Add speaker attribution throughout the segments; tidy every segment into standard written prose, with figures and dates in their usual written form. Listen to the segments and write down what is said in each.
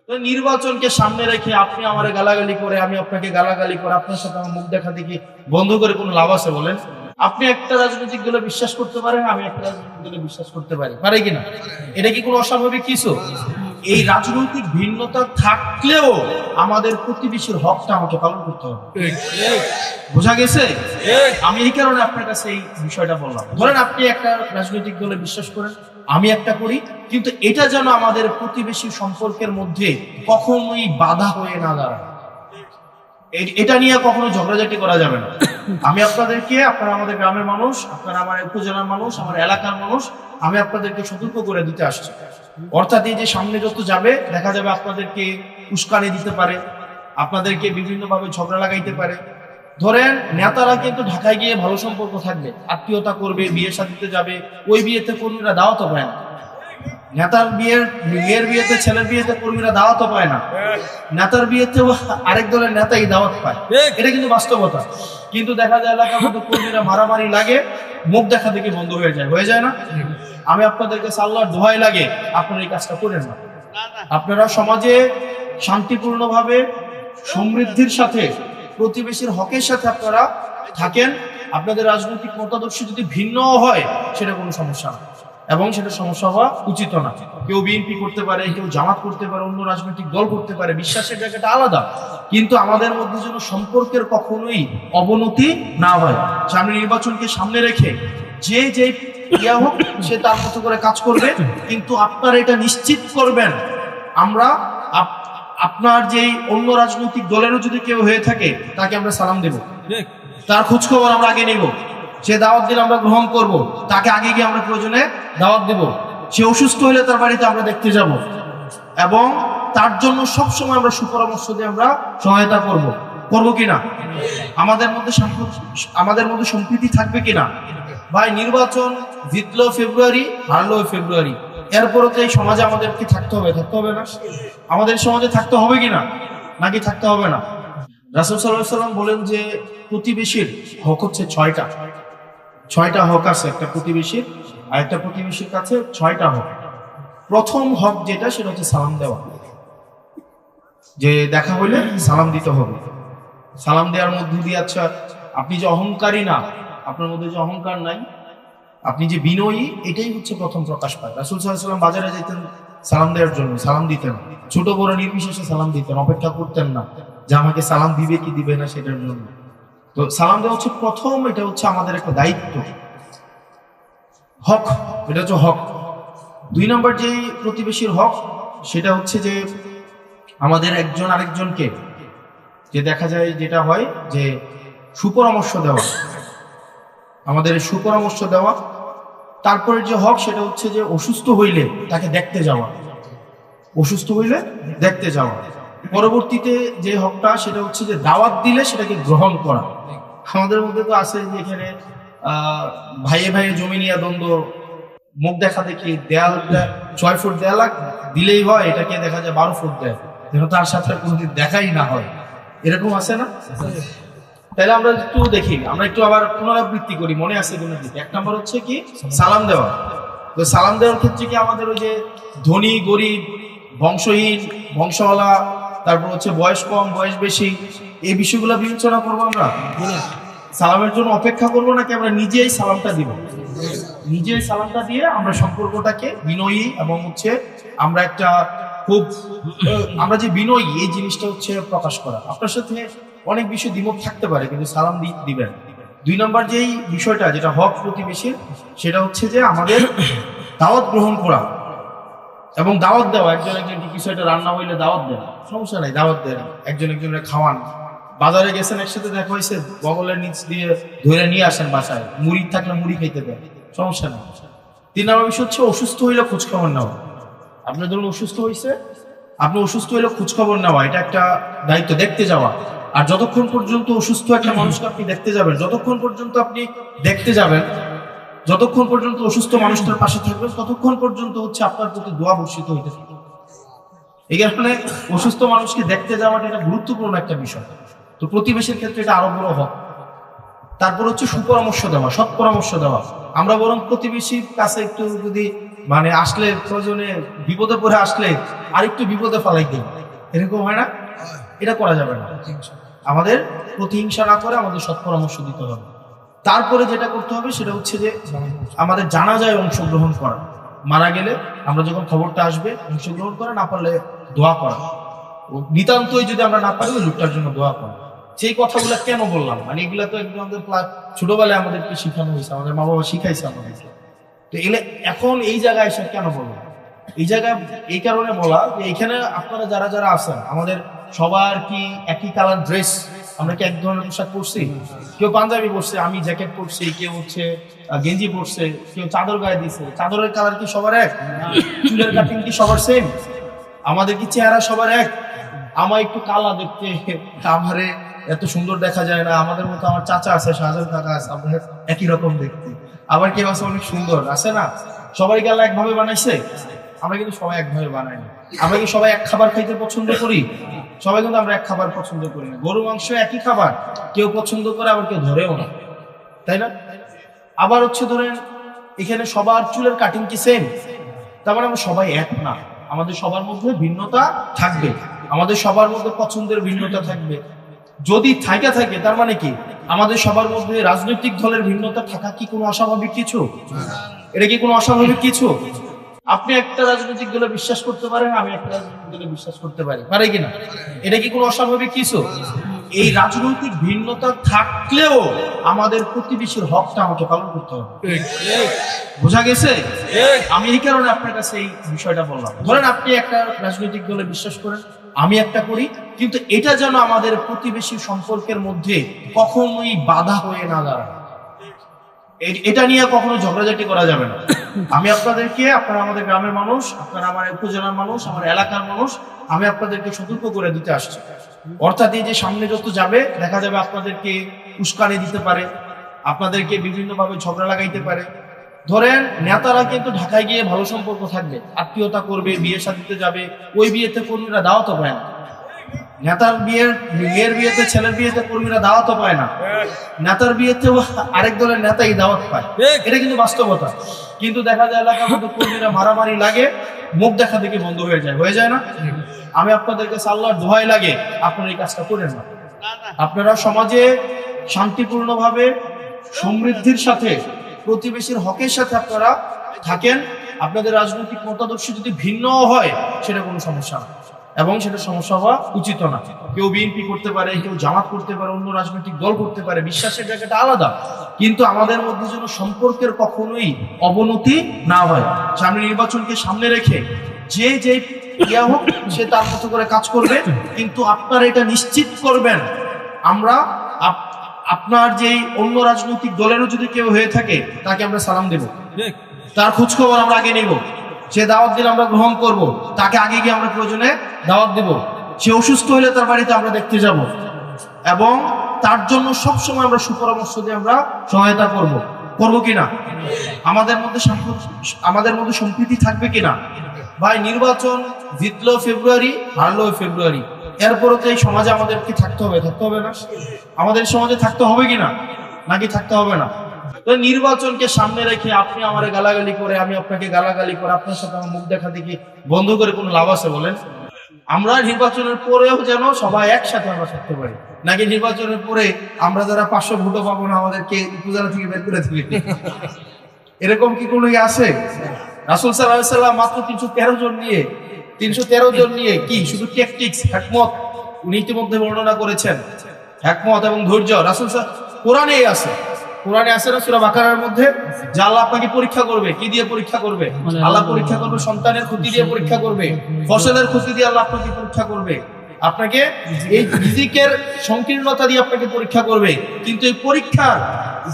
Speaker 1: তো নির্বাচনকে সামনে রেখে আপনি আমার গালাগালি করে, আমি আপনাকে গালাগালি করে, আপনার সাথে আমার মুখ দেখা দেখি বন্ধ করে কোনো লাভ আছে বলেন? আপনি একটা রাজনৈতিক দলে বিশ্বাস করতে পারেন, আমি একটা রাজনৈতিক দলে বিশ্বাস করতে পারি, পারে কিনা? এটা কি কোনো অস্বাভাবিক কিছু? এই রাজনৈতিক ভিন্নতা থাকলেও আমাদের প্রতিবেশীর হকটা আমাকে পালন করতে হবে। বোঝা গেছে? আমি এই কারণে আপনার কাছে এই বিষয়টা বললাম। ধরেন আপনি একটা রাজনৈতিক দলে বিশ্বাস করেন, আমি একটা করি, কিন্তু এটা যেন আমাদের প্রতিবেশী সম্পর্কের মধ্যে কখনোই বাধা হয়ে না দাঁড়ায়। এটা নিয়ে কখনো ঝগড়াঝাটি করা যাবে না। আমি আপনাদেরকে, আপনারা আমাদের গ্রামের মানুষ, আপনারা আমার উপজেলার মানুষ, আমার এলাকার মানুষ, আমি আপনাদেরকে সতর্ক করে দিতে আসছি। অর্থাৎ এই যে সামনে যত যাবে দেখা যাবে আপনাদেরকে উস্কানি দিতে পারে, আপনাদেরকে বিভিন্ন ভাবে ঝগড়া লাগাইতে পারে। ধরেন নেতারা কিন্তু ঢাকায় গিয়ে ভালো সম্পর্ক থাকবে, আত্মীয়তা করবে, বিয়ে শাদীতে যাবে, ওই বিয়েতে কর্মীরা দাওয়াতও পায় না। নেতার মেয়ের বিয়েতে, ছেলের বিয়েতে কর্মীরা দাওয়াতও পায় না। নেতার বিয়েতেও আরেক দলের নেতাই দাওয়াত পায়। এটা কিন্তু বাস্তবতা। কিন্তু দেখা যায় এলাকার মধ্যে কর্মীরা মারামারি লাগে, মুখ দেখা দেখে বন্ধ হয়ে যায় না? আমি আপনাদেরকে আল্লাহর দোহাই লাগে আপনারা এই কাজটা করেন না। আপনারা সমাজে শান্তিপূর্ণভাবে সমৃদ্ধির সাথে প্রতিবেশীর হকের সাথে আপনারা থাকেন। আপনাদের রাজনৈতিক মতাদর্শ যদি ভিন্ন হয় সেটা কোনো সমস্যা না, এবং সেটা সমস্যা হওয়া উচিত না। কেউ বিএনপি করতে পারে, কেউ জামাত করতে পারে, অন্য রাজনৈতিক দল করতে পারে, বিশ্বাসের জায়গাটা আলাদা, কিন্তু আমাদের মধ্যে যেন সম্পর্কের কখনোই অবনতি না হয়। সামনে নির্বাচনকে সামনে রেখে যে যে ইয়া হোক সে তার মতো করে কাজ করবে, কিন্তু আপনারা এটা নিশ্চিত করবেন আমরা আপনার যে অন্য রাজনৈতিক দলেরও যদি কেউ হয়ে থাকে তাকে আমরা সালাম দেব, তার খোঁজ খবর আমরা আগে নেব, সে দাওয়াত দিলে আমরা গ্রহণ করব, তাকে আগে গিয়ে আমরা প্রয়োজনে দাওয়াত দেব, সে অসুস্থ হলে তার বাড়িতে আমরা দেখতে যাব, এবং তার জন্য সবসময় আমরা সুপরামর্শ দিয়ে আমরা সহায়তা করব কিনা? আমাদের মধ্যে সম্প্রীতি থাকবে কিনা? ভাই, নির্বাচন জিতলো ফেব্রুয়ারি, হারলো ফেব্রুয়ারি, এরপরও তো এই সমাজে আমাদেরকে থাকতে হবে না? আমাদের সমাজে থাকতে হবে কিনা, নাকি থাকতে হবে না? রাসূল সাল্লাল্লাহু আলাইহি ওয়াসাল্লাম বলেন যে প্রতিবেশীর হক হচ্ছে 6টা হক আছে একটা প্রতিবেশীর, আর একটা প্রতিবেশীর কাছে 6টা হক। প্রথম হক যেটা, সেটা হচ্ছে সালাম দেওয়া। যে দেখা হইলে সালাম দিতে হবে। সালাম দেওয়ার মধ্যে দিয়ে, আচ্ছা আপনি যে অহংকারী না, আপনার মধ্যে যে অহংকার নাই, আপনি যে বিনয়ী, এটাই হচ্ছে প্রথম প্রকাশ পায়। রাসূল সাল্লাল্লাহু আলাইহি ওয়াসাল্লাম বাজারে যেতেন সালাম দেওয়ার জন্য, সালাম দিতেন, ছোট বড় নির্বিশেষে সালাম দিতেন, অপেক্ষা করতেন না যে আমাকে সালাম দিবে কি দিবে না সেটার জন্য। তো সালাম দেওয়া হচ্ছে প্রথম, এটা হচ্ছে আমাদের একটা দায়িত্ব, হক, এটা হচ্ছে হক। 2 নম্বর যে প্রতিবেশীর হক, সেটা হচ্ছে যে আমাদের একজন আরেকজনকে, যে দেখা যায় যেটা হয় যে সুপরামর্শ দেওয়া, আমাদের সুপরামর্শ দেওয়া। তারপরে যে হক, সেটা হচ্ছে যে অসুস্থ হইলে তাকে দেখতে যাওয়া, পরবর্তীতে যে হকটা, সেটা হচ্ছে যে দাওয়াত দিলে সেটাকে গ্রহণ করা। আমাদের মধ্যে তো আছে যে এখানে ভাইয়ে ভাইয়ে জমি নিয়ে দ্বন্দ্ব, মুখ দেখা দেখি, দেয়াল 6 ফুট দেয়াল দিলেই হয়, এটাকে দেখা যায় 12 ফুট দেয়, যেন তার সাথে কোনোদিন দেখাই না হয়, এরকম আছে না? তাহলে আমরা একটু দেখি, আমরা একটু আবার পুনরাবৃত্তি করি, মনে আছে কোনো দিকে। 1 নম্বর হচ্ছে কি, সালাম দেওয়া। তো সালাম দেওয়ার ক্ষেত্রে কি আমাদের ওই যে ধনী গরিব, বংশহীন বংশওয়ালা, তারপর হচ্ছে বয়স কম বয়স বেশি, এই বিষয়গুলো বিবেচনা করবো? আমরা সালামের জন্য অপেক্ষা করবো, নাকি আমরা নিজেই সালামটা দিব? নিজেই সালামটা দিয়ে আমরা সম্পর্কটাকে বিনয়ী, এবং হচ্ছে আমরা একটা খুব, আমরা যে বিনয়ী এই জিনিসটা হচ্ছে প্রকাশ করা। আপনার সাথে অনেক বিষয় দ্বিমত থাকতে পারে, কিন্তু সালাম দিবেন। 2 নম্বর যেই বিষয়টা, যেটা হক প্রতিবেশীর, সেটা হচ্ছে যে আমাদের দাওয়াত গ্রহণ করা এবং দাওয়াত দেওয়া। একজন একজনকে কিছু একটা রান্না হইলে দাওয়াত দেন, সমস্যা নাই, দাওয়াত দেন, একজন একজনের খাওয়ান। বাজারে গেছেন, একসাথে দেখা হয়েছে, বগলের নিচ দিয়ে ধরে নিয়ে আসেন বাসায়, মুড়ি থাকলে মুড়ি খাইতে দেন, সমস্যা নেই। 3 নম্বর বিষয় হচ্ছে অসুস্থ হইলে খোঁজ খবর নেওয়া। আপনার ধরুন অসুস্থ হয়েছে, আপনি অসুস্থ হইলে খোঁজ খবর নেওয়া, এটা একটা দায়িত্ব, দেখতে যাওয়া। আর যতক্ষণ পর্যন্ত অসুস্থ একটা মানুষকে আপনি দেখতে যাবেন, যতক্ষণ পর্যন্ত অসুস্থ মানুষটার পাশে থাকবেন, ততক্ষণ পর্যন্ত হচ্ছে আপনার প্রতি দোয়া বর্ষিত হইতে থাকে। এই কারণে অসুস্থ মানুষকে দেখতে যাওয়াটা এটা গুরুত্বপূর্ণ একটা বিষয়। তো প্রতিবেশীর ক্ষেত্রে এটা আরো বড় হক। তারপর হচ্ছে সুপরামর্শ দেওয়া, সৎ পরামর্শ দেওয়া। আমরা বরং প্রতিবেশীর কাছে একটু যদি আসলে প্রয়োজনে বিপদে পড়ে আসলে আরেকটু বিপদে ফেলাই দিই, এরকম হয় না? এটা করা যাবে না। আমাদের প্রতিহিংসা না করে আমাদের সৎ পরামর্শ দিতে হবে। তারপরে যেটা করতে হবে সেটা হচ্ছে যে আমাদের জানাজায় অংশগ্রহণ করা। মারা গেলে আমরা যখন খবরটা আসবে অংশগ্রহণ করা, না পারলে দোয়া করা। নিতান্তই যদি আমরা না পারি ওই লোকটার জন্য দোয়া করা। সেই কথাগুলো কেন বললাম, মানে এগুলা তো একদম আমাদের ছোটবেলায় আমাদেরকে শিখানো হয়েছে, আমাদের মা বাবা শিখাইছে আমাদেরকে। তো এগুলো এখন এই জায়গায় এসে কেন বললাম? এই জায়গায় এই কারণে বলা যে এখানে আপনারা যারা যারা আছেন আমাদের সবার কি একই কালার ড্রেস? আমরা কি এক ধরনের পোশাক পরছি? কেউ পাঞ্জাবি পরছে, আমি জ্যাকেট পরছি, কেউ হচ্ছে গেঞ্জি পরছে, কেউ চাদর গায়ে দিছে। চাদরের কালার কি সবার এক? চুলের কাটিং কি সবার সেম? আমাদের কি চেহারা সবার এক? আমার একটু কালা দেখতে, আমারে এত সুন্দর দেখা যায় না। আমাদের মতো আমার চাচা আছে, শাহজাহান কাকা আছে, আমরা একই রকম দেখতে। আবার কেউ আছে অনেক সুন্দর, আছে না? সবাই গেলে একভাবে বানাইছে? আমরা কিন্তু সবাই একভাবে বানাই না। আমরা কি সবাই এক খাবার খাইতে পছন্দ করি? সবাই কিন্তু আমরা এক খাবার পছন্দ করি না। গরু মাংস একই খাবার, কেউ পছন্দ করে আবার কেউ ধরেও না, তাই না? আবার হচ্ছে ধরেন এখানে সবার চুলের কাটিং কি সেম? তার মানে আমরা সবাই এক না, আমাদের সবার মধ্যে ভিন্নতা থাকবে, আমাদের সবার মধ্যে পছন্দের ভিন্নতা থাকবে। যদি থাকে তার মানে কি আমাদের সবার মধ্যে রাজনৈতিক দলের ভিন্নতা থাকা কি কোনো অস্বাভাবিক কিছু? এটা কি কোনো অস্বাভাবিক কিছু? আপনি একটা রাজনৈতিক দলে বিশ্বাস করতে পারেন, আমি একটা রাজনৈতিক দলে বিশ্বাস করতে পারি, পারে কিনা? এটা কি কোনো অস্বাভাবিক কিছু? এই রাজনৈতিক ভিন্নতা থাকলেও আমাদের প্রতিবেশীর হকটা আমাকে পালন করতে হবে। বোঝা গেছে? আমি এই কারণে আপনার কাছে এই বিষয়টা বললাম। ধরেন আপনি একটা রাজনৈতিক দলে বিশ্বাস করেন, আমি একটা করি, কিন্তু এটা যেন আমাদের প্রতিবেশী সম্পর্কের মধ্যে কখনোই বাধা হয়ে না দাঁড়ায়। এটা নিয়ে কখনো ঝগড়াঝাটি করা যাবে না। আমি আপনাদেরকে, আপনারা আমাদের গ্রামের মানুষ, আপনারা আমার উপজেলার মানুষ, আমার এলাকার মানুষ, আমি আপনাদেরকে সতর্ক করে দিতে আসছি। অর্থাৎ এই যে সামনে যত যাবে দেখা যাবে আপনাদেরকে উস্কানি দিতে পারে, আপনাদেরকে বিভিন্ন ভাবে ঝগড়া লাগাইতে পারে। ধরেন নেতারা কিন্তু ঢাকায় গিয়ে ভালো সম্পর্ক থাকবে, আত্মীয়তা করবে, বিয়ে শাদীতে যাবে, ওই বিয়েতে কর্মীরা দাওয়াতও পায় না। নেতার মেয়ের বিয়েতে, ছেলের বিয়েতে কর্মীরা দাওয়াতও পায় না। নেতার বিয়েতেও আরেক দলের নেতাই দাওয়াত পায়, এটা কিন্তু বাস্তবতা। কিন্তু দেখা যায় এলাকার মধ্যে কর্মীরা মারামারি লাগে, মুখ দেখা দেখে বন্ধ হয়ে যায় না? আমি আপনাদেরকে আল্লাহর দোহাই লাগে আপনারা এই কাজটা করেন না। আপনারা সমাজে শান্তিপূর্ণভাবে সমৃদ্ধির সাথে প্রতিবেশীর হকের সাথে আপনারা থাকেন। আপনাদের রাজনৈতিক মতাদর্শ যদি ভিন্ন হয় সেটা কোনো সমস্যা না, এবং সেটা সমস্যা হওয়া উচিত না। কেউ বিএনপি করতে পারে, কেউ জামাত করতে পারে, অন্য রাজনৈতিক দল করতে পারে, বিশ্বাসের জায়গাটা আলাদা। কিন্তু আমাদের মধ্যে যেন সম্পর্কের কখনোই অবনতি না হয়। সামনে নির্বাচনকে সামনে রেখে যে ইয়া হোক সে তার মতো করে কাজ করবে, কিন্তু আপনারা এটা নিশ্চিত করবেন আমরা আপনার যেই অন্য রাজনৈতিক দলেরও যদি কেউ হয়ে থাকে তাকে আমরা সালাম দেব, তার খোঁজ খবর আমরা আগে নেব, সে দাওয়াত দিলে আমরা গ্রহণ করব, তাকে আগে গিয়ে আমরা প্রয়োজনে দাওয়াত দেব, সে অসুস্থ হলে তার বাড়িতে আমরা দেখতে যাব, এবং তার জন্য সবসময় আমরা সুপরামর্শ দিয়ে আমরা সহায়তা করব কিনা? আমাদের মধ্যে সম্প্রীতি থাকবে কিনা? ভাই নির্বাচন জিতলো ফেব্রুয়ারি, হারলো ফেব্রুয়ারি, এরপরও তো এই সমাজে আমাদেরকে থাকতে হবে না? আমাদের সমাজে থাকতে হবে কিনা, নাকি থাকতে হবে না? তো নির্বাচনকে সামনে রেখে আপনি আমার গালাগালি করে, আমি আপনাকে গালাগালি করে, আপনার সাথে আমার মুখ দেখা দেখি বন্ধ করে কোনো লাভ আছে বলেন? আমরা নির্বাচনের পরেও যেন সবাই একসাথে আমরা থাকতে পারি, নাকি নির্বাচনের পরে আমরা যারা 500 ভোটও পাবো না আমাদেরকে উপজেলা থেকে বের করে দিবে? এরকম কি কোনো আছে? রাসূল সাল্লাল্লাহু আলাইহি ওয়াসাল্লাম মাত্র 313 জন নিয়ে কি শুধু ট্যাকটিক্স, হিকমত উনি ইতিমধ্যে বর্ণনা করেছেন। হিকমত এবং ধৈর্য রাসূল কোরআনেই আছে। কোরআনে আছে না সূরা বাকারার মধ্যে যে আল্লাহ আপনাকে পরীক্ষা করবে। কি দিয়ে পরীক্ষা করবে? আল্লাহ পরীক্ষা করবে সন্তানের ক্ষতি দিয়ে পরীক্ষা করবে, ফসলের ক্ষতি দিয়ে আল্লাহ আপনাকে পরীক্ষা করবে, আপনাকে এই রিজিকের সংকীর্ণতা দিয়ে আপনাকে পরীক্ষা করবে। কিন্তু এই পরীক্ষার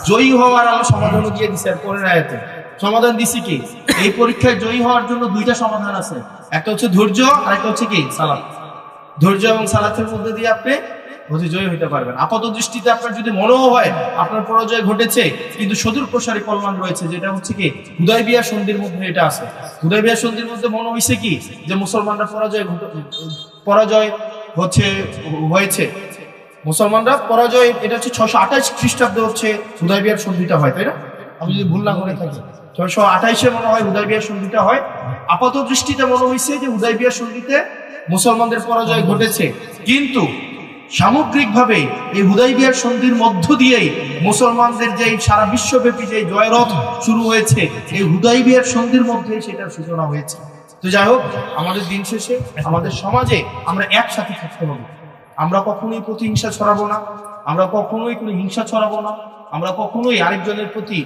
Speaker 1: জয়ী হওয়ার আল্লাহ সমাধানও দিয়ে দিছে। পরের আয়াতে সমাধান দিছি কি? এই পরীক্ষায় জয়ী হওয়ার জন্য দুইটা সমাধান আছে, একটা হচ্ছে ধৈর্য আর একটা হচ্ছে কি সালাত। ধৈর্য এবং সালাতের মধ্যে দিয়ে আপনি জয়ী হইতে পারবেন। আপাত দৃষ্টিতে আপনার যদি মনেও হয় আপনার পরাজয় ঘটেছে, কিন্তু সুদূর প্রসারী কল্যাণ রয়েছে, যেটা হচ্ছে কি হুদায়বিয়া সন্ধির মধ্যে এটা আছে। হুদায়বিয়া সন্ধির মধ্যে মনে হয়েছে কি যে মুসলমানরা পরাজয় হয়েছে, মুসলমানরা পরাজয়, এটা হচ্ছে 628 খ্রিস্টাব্দে হচ্ছে হুদায়বিয়ার সন্ধিটা হয়, তাই না? আমি যদি ভুল না করে থাকি 628-এ মনে হয় হুদায়বিয়ার সন্ধিটা হয়। আপাত দৃষ্টিতে মনে হয়েছে যে হুদায়বিয়ার সন্ধিতে মুসলমানদের পরাজয় ঘটেছে, কিন্তু সামগ্রিকভাবে এই হুদাইবিয়ার সন্ধির মধ্য দিয়েই মুসলমানদের যে সারা বিশ্বব্যাপী যে জয়রথ শুরু হয়েছে, এই হুদাইবিয়ার সন্ধির মধ্যেই সেটার সূচনা হয়েছে। তো যাই হোক, আমাদের দিন শেষে আমাদের সমাজে আমরা একসাথে থাকতে হবে। আমরা কখনোই প্রতিহিংসা ছড়াবো না, আমরা কখনোই কোনো হিংসা ছড়াবো না, আমরা কখনোই আরেকজনের প্রতি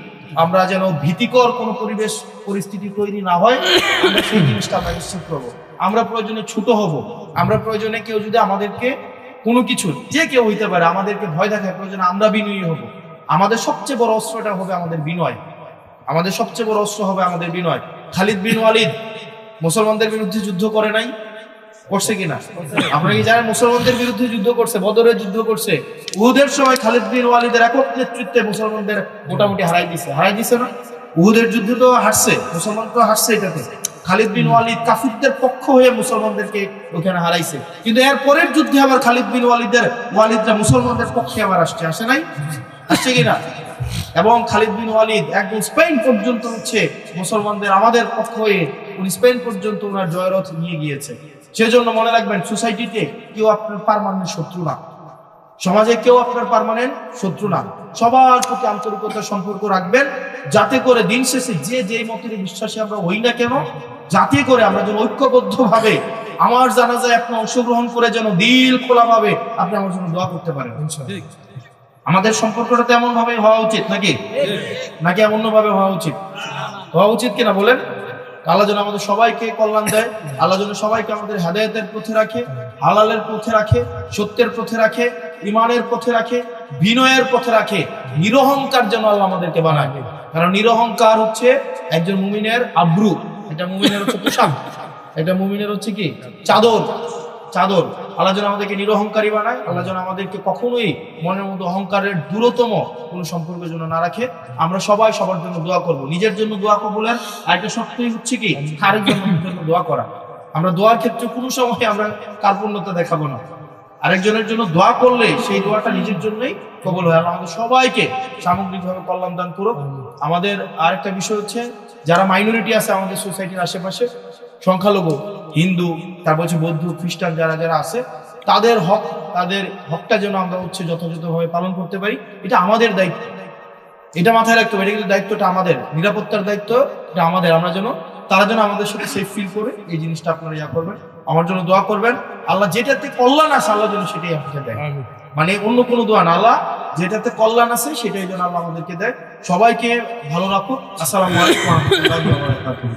Speaker 1: আমরা যেন ভীতিকর কোনো পরিবেশ পরিস্থিতি তৈরি না হয়, আমরা সেই জিনিসটা আমরা নিশ্চিত করবো। আমরা প্রয়োজনে ছোট হব, আমরা প্রয়োজনে কেউ যদি আমাদেরকে কোনো কিছু, যে কেউ হইতে পারে, আমাদেরকে ভয় দেখায়, প্রয়োজনে আমরা বিনয়ী হব। আমাদের সবচেয়ে বড় অস্ত্রটা হবে আমাদের বিনয়, আমাদের সবচেয়ে বড় অস্ত্র হবে আমাদের বিনয়। খালিদ বিন ওয়ালিদ মুসলমানদের বিরুদ্ধে যুদ্ধ করে নাই? করছে কিনা আপনারা কি জানেন? মুসলমানদের বিরুদ্ধে যুদ্ধ করছে, বদরের যুদ্ধ করছে। উহুদের সময় খালিদ বিন ওয়ালিদের একক নেতৃত্বে মুসলমানদের মোটামুটি হারাই দিছে না? উহুদের যুদ্ধে তো হারছে, মুসলমান তো হারছে এটাতে। খালিদ বিন ওয়ালিদ কাফিরদের পক্ষ হয়ে মুসলমানদেরকে ওখানে হারাইছে, কিন্তু এর পরের যুদ্ধে আবার খালিদ বিন ওয়ালিদরা মুসলমানদের পক্ষে আবার আসে নাই? আসছে কিনা? এবং খালিদ বিন ওয়ালিদ একদম স্পেন পর্যন্ত হচ্ছে মুসলমানদের আমাদের পক্ষ হয়ে উনি স্পেন পর্যন্ত ওনার জয়রথ নিয়ে গিয়েছে। সেজন্য মনে রাখবেন, সোসাইটিতে কেউ আপনার পার্মানেন্ট শত্রু না, সমাজে কেউ আপনার পার্মানেন্ট শত্রু না। সবার প্রতি আন্তরিকতার সম্পর্ক রাখবেন, যাতে করে দিন শেষে যে যেই মতের বিশ্বাসী আমরা হই না কেন, যাতে করে আমরা যেন ঐক্যবদ্ধ ভাবে আমার জানাজায় আপনি অংশগ্রহণ করে যেন দিল খোলা ভাবে আপনি আমার জন্য দোয়া করতে পারেন। আমাদের সম্পর্কটা তেমন ভাবে হওয়া উচিত নাকি এমন ভাবে হওয়া উচিত কিনা বলেন? আল্লাহ যেন আমাদের সবাইকে কল্যাণ দেয়, আল্লাহ যেন সবাইকে আমাদের হেদায়েতের পথে রাখে, হালালের পথে রাখে, সত্যের পথে রাখে, ইমানের পথে রাখে, বিনয়ের পথে রাখে। নিরহংকার যেন আল্লাহ আমাদেরকে বানায়, কারণ নিরহংকার হচ্ছে একজন মুমিনের আব্রু, এটা মুমিনের হচ্ছে পোশাক, এটা মুমিনের হচ্ছে কি চাদর। আল্লাহ যেন আমাদেরকে নিরহংকারী বানায়, আল্লাহ যেন আমাদেরকে কখনোই মনের মধ্যে অহংকারের দূরতম কোনো সম্পর্ক যেন না রাখে। আমরা সবাই সবার জন্য দোয়া করব, নিজের জন্য দোয়া কবুলের আরেকটা শর্তই হচ্ছে কি আরেকজনের জন্য দোয়া করা। আমরা দোয়ার ক্ষেত্রে কোনো সময় আমরা কার্পণ্যতা দেখাবো না। আরেকজনের জন্য দোয়া করলে সেই দোয়াটা নিজের জন্যই কবুল হয়। আল্লাহ আমাদের সবাইকে সামগ্রিকভাবে কল্যাণ দান করুক। আমাদের আরেকটা বিষয় হচ্ছে, যারা মাইনরিটি আছে আমাদের সোসাইটির আশেপাশে, সংখ্যালঘু, হিন্দু, তারপর হচ্ছে বৌদ্ধ, খ্রিস্টান যারা আছে, তাদের হকটা যেন আমরা হচ্ছে যথাযথভাবে পালন করতে পারি। এটা আমাদের দায়িত্ব, এটা মাথায় রাখতে হবে। এটা কিন্তু দায়িত্বটা আমাদের, নিরাপত্তার দায়িত্ব এটা আমাদের। তারা যেন আমাদের সাথে সেফ ফিল করে, এই জিনিসটা আপনারা করবেন। আমার জন্য দোয়া করবেন, আল্লাহ যেটাতে কল্যাণ আছে আল্লাহ যেন সেটাই আপনাকে দেয়, মানে অন্য কোনো দোয়া না, আল্লাহ যেটাতে কল্যাণ আছে সেটাই যেন আল্লাহ আমাদেরকে দেয়। সবাইকে ভালো রাখুক। আসসালামু আলাইকুম ওয়া রাহমাতুল্লাহি ওয়া বারাকাতুহু।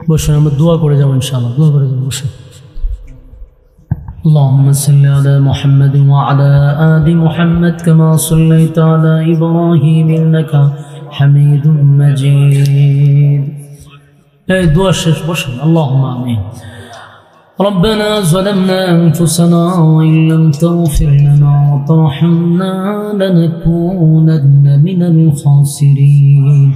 Speaker 2: বসুন, আমরা দোয়া করে যাবো ইনশাআল্লাহ, দোয়া করে যাবো। বসুন। اللهم صل على محمد وعلى آل محمد كما صليت على إبراهيم إنك حميد مجيد. এই দোয়া শেষ, বসুন। اللهم آمين. ربنا ظلمنا أنفسنا وإن لم تغفر لنا وترحمنا لنكونن من الخاسرين.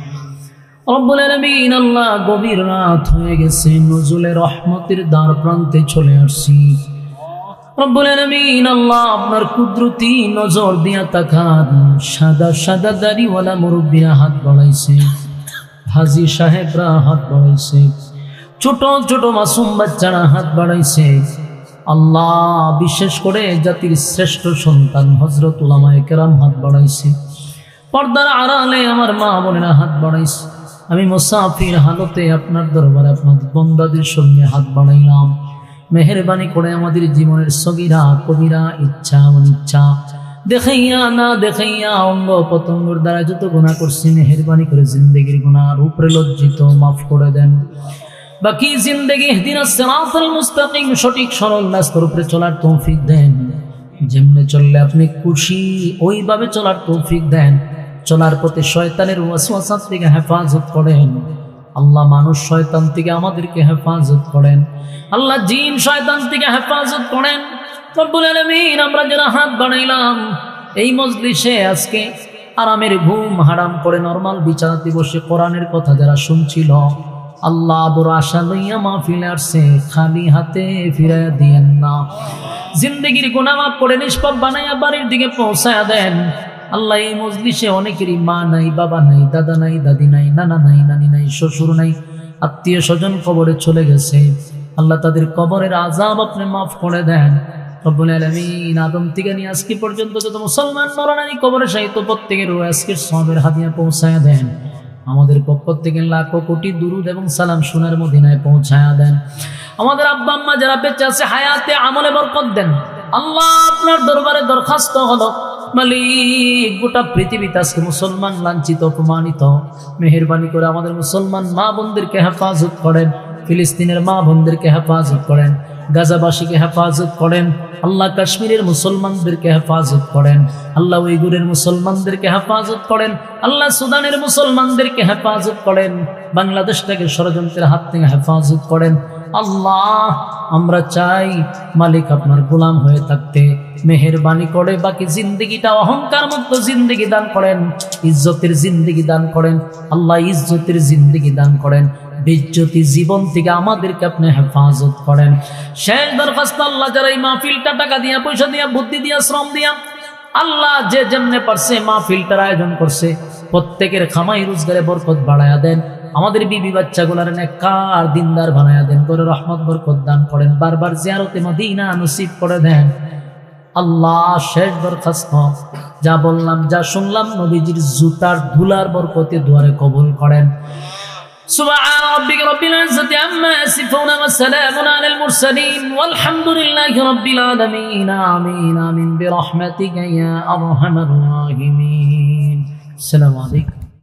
Speaker 2: রব্বুল আলামিন, আল্লাহ গভীর রাত হয়ে গেছে, নজুলে রহমতের দ্বার প্রান্তে চলে আসছি। রব্বুল আলামিন, আল্লাহ আপনার কুদরতি নজর দিয়া তাকান। সাদা দাড়িওয়ালা মুরব্বীরা হাত বাড়াইছে, হাজী সাহেবরা হাত বাড়াইছে, ছোট মাসুম বাচ্চারা হাত বাড়াইছে। আল্লাহ, বিশেষ করে জাতির শ্রেষ্ঠ সন্তান হযরত উলামায়ে কেরাম হাত বাড়াইছে। পর্দার আড়ালে আমার মা বোনেরা হাত বাড়াইছে। আমি মুসাফির হালতে আপনার দরবারে আপনার বন্দাদের সঙ্গে হাত বাড়াইলাম। মেহেরবানি করে আমাদের জীবনের সগীরা কবিরা ইচ্ছা অনিচ্ছা দেখাইয়া না দেখাইয়া অঙ্গ পতঙ্গর দ্বারা যত গুনাহ করছি, মেহেরবানি করে জিন্দেগির গুনাহ উপরে লজ্জিত মাফ করে দেন। বাকি জিন্দেগি ইহদিনাস সিরাতাল মুস্তাকিম, সঠিক সরল রাস্তার উপরে চলার তৌফিক দেন। যেমনে চললে আপনি খুশি ওইভাবে চলার তৌফিক দেন। চলার পথে শয়তানের ওয়াসওয়াসা থেকে হেফাজত করেন। আল্লাহ, মানুষ শয়তান থেকে আমাদেরকে হেফাজত করেন। আল্লাহ, জিন শয়তান থেকে হেফাজত করেন। রব্বুল আলামিন, আমরা যারা হাত বাড়াইলাম এই মজলিসে আজকে আরামের ঘুম হারাম করে নরমাল বিছানাতে বসে কোরআনের কথা যারা শুনছিল, আল্লাহ বড় আশা লইয়া মাহফিলে আসছে, খালি হাতে ফিরাইয়া দিয়েন না। জিন্দেগির গুনাহ মাফ করে নিষ্পাপ বানাইয়া বাড়ির দিকে পৌঁছায়া দেন। আল্লাহ, এই মজলিসে অনেকেরই মা নাই, বাবা নাই, দাদা নাই, দাদি নাই, নানা নাই, নানি নাই, শ্বশুর নাই, আত্মীয় স্বজন কবরে চলে গেছে। আল্লাহ তাদের কবরের আযাব আপনি মাফ করে দেন রব্বুল আলামিন। আদম থেকে নিয়ে আজকে পর্যন্ত যত মুসলমান নরনারী কবরে শায়িত প্রত্যেকের রূহে আজকের সওয়াবের হাদিয়া পৌঁছায়া দেন। আমাদের পক্ষ থেকে লাখো কোটি দুরুদ এবং সালাম সোনার মদিনায় পৌঁছায়া দেন। আমাদের আব্বা আম্মা যারা বেঁচে আছে হায়াতে আমলে বরকত দেন। আল্লাহ আপনার দরবারে দরখাস্ত হলো মালিক, গোটা পৃথিবীতে আজকে মুসলমান লাঞ্ছিত অপমানিত, মেহেরবানি করে আমাদের মুসলমান মা বোনদেরকে হেফাজত করেন, ফিলিস্তিনের মা বোনদেরকে হেফাজত করেন, গাজাবাসীকে হেফাজত করেন, আল্লাহ কাশ্মীরের মুসলমানদেরকে হেফাজত করেন, আল্লাহ উইগুরের মুসলমানদেরকে হেফাজত করেন, আল্লাহ সুদানের মুসলমানদেরকে হেফাজত করেন, বাংলাদেশটাকে ষড়যন্ত্রের হাত থেকে হেফাজত করেন। আল্লাহ আমরা চাই মালিক আপনার গোলাম হয়ে থাকতে, মেহেরবানি করে বাকি জিন্দগিটা অহংকার মুক্ত জিন্দগি দান করেন, ইজ্জতের জিন্দগি দান করেন। আল্লাহ ইজ্জতের জিন্দগি দান করেন, বেজ্জতি জীবন থেকে আমাদেরকে আপনি হেফাজত করেন। শেষ দরখাস্ত আল্লাহ, যারা এই মাহফিলটা টাকা দিয়া পয়সা দিয়া বুদ্ধি দিয়া শ্রম দিয়া আল্লাহ যে যেমনে পারছে মাহফিলটার আয়োজন করছে, প্রত্যেকের খামাই রোজগারে বরকত বাড়ায়া দেন। আমাদের বিবি বাচ্চাগুলার নেককার দিনদার বানায়া দেন, করে রহমত বরকত দান করেন, বারবার জিয়ারতে মদিনা নসিব করে দেন। আল্লাহ শেষ দরখাস্ত, যা বললাম যা শুনলাম নবীজির জুতার ধুলার বরকতে দুয়ারে কবুল করেন। سبحان ربك رب العزة عما يصفون وسلام على المرسلين والحمد لله رب العالمين آمين آمين برحمتك يا أرحم الراحمين. السلام عليكم.